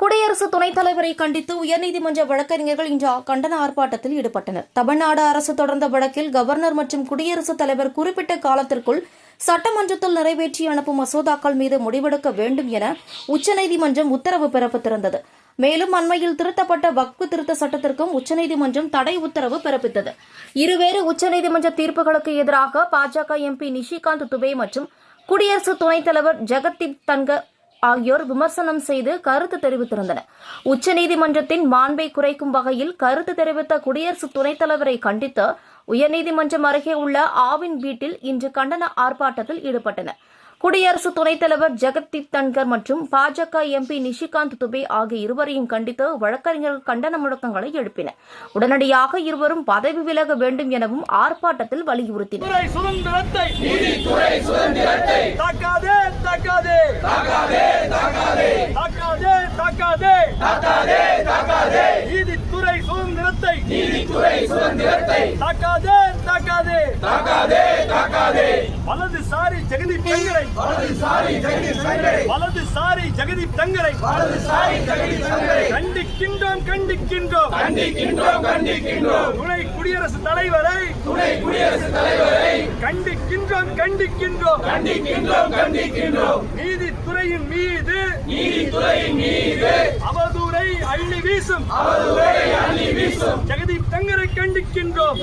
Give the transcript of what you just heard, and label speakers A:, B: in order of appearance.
A: குடியரசு துணைத் தலைவரை கண்டித்து உயர்நீதிமன்ற வழக்கறிஞர்கள் இன்று கண்டன ஆர்ப்பாட்டத்தில் ஈடுபட்டனர். தமிழ்நாடு அரசு தொடர்ந்த வழக்கில் கவர்னர் மற்றும் குடியரசுத் தலைவர் குறிப்பிட்ட காலத்திற்குள் சட்டமன்றத்தில் நிறைவேற்றி அனுப்பும் மசோதாக்கள் மீது முடிவெடுக்க வேண்டும் என உச்சநீதிமன்றம் உத்தரவு பிறப்பித்திருந்தது. மேலும் அண்மையில் திருத்தப்பட்ட வக்ஃபு திருத்த சட்டத்திற்கும் உச்சநீதிமன்றம் தடை உத்தரவு பிறப்பித்தது. இருவேறு உச்சநீதிமன்ற தீர்ப்புகளுக்கு எதிராக பாஜக எம்பி நிஷிகாந்த் துபே மற்றும் குடியரசு துணைத் தலைவர் ஜெகதீப் தன்கர் ஆகியோர் விமர்சனம் செய்து கருத்து தெரிவித்திருந்தனர். உச்சநீதிமன்றத்தின் மாண்பை குறைக்கும் வகையில் கருத்து தெரிவித்த குடியரசு துணைத் தலைவரை கண்டித்து உயர்நீதிமன்றம் அருகே உள்ள ஆவின் வீட்டில் இன்று கண்டன ஆர்ப்பாட்டத்தில் ஈடுபட்டனர். குடியரசு துணைத் தலைவர் ஜெகதீப் தன்கர் மற்றும் பாஜக எம்பி நிஷிகாந்த் துபே ஆகிய இருவரையும் கண்டித்து வழக்கறிஞர்கள் கண்டன முழக்கங்களை எழுப்பினர். உடனடியாக இருவரும் பதவி விலக வேண்டும் எனவும் ஆர்ப்பாட்டத்தில் வலியுறுத்தினர்.
B: வலதுசாரி ஜெகதீப் தங்கரை கண்டிக்கின்றோம். துணை குடியரசுத் தலைவரை கண்டிக்கின்றோம். நீதித்துறையின் மீது அவதூறை அள்ளி வீசும் ஜெகதீப் தங்கரை கண்டிக்கின்றோம்.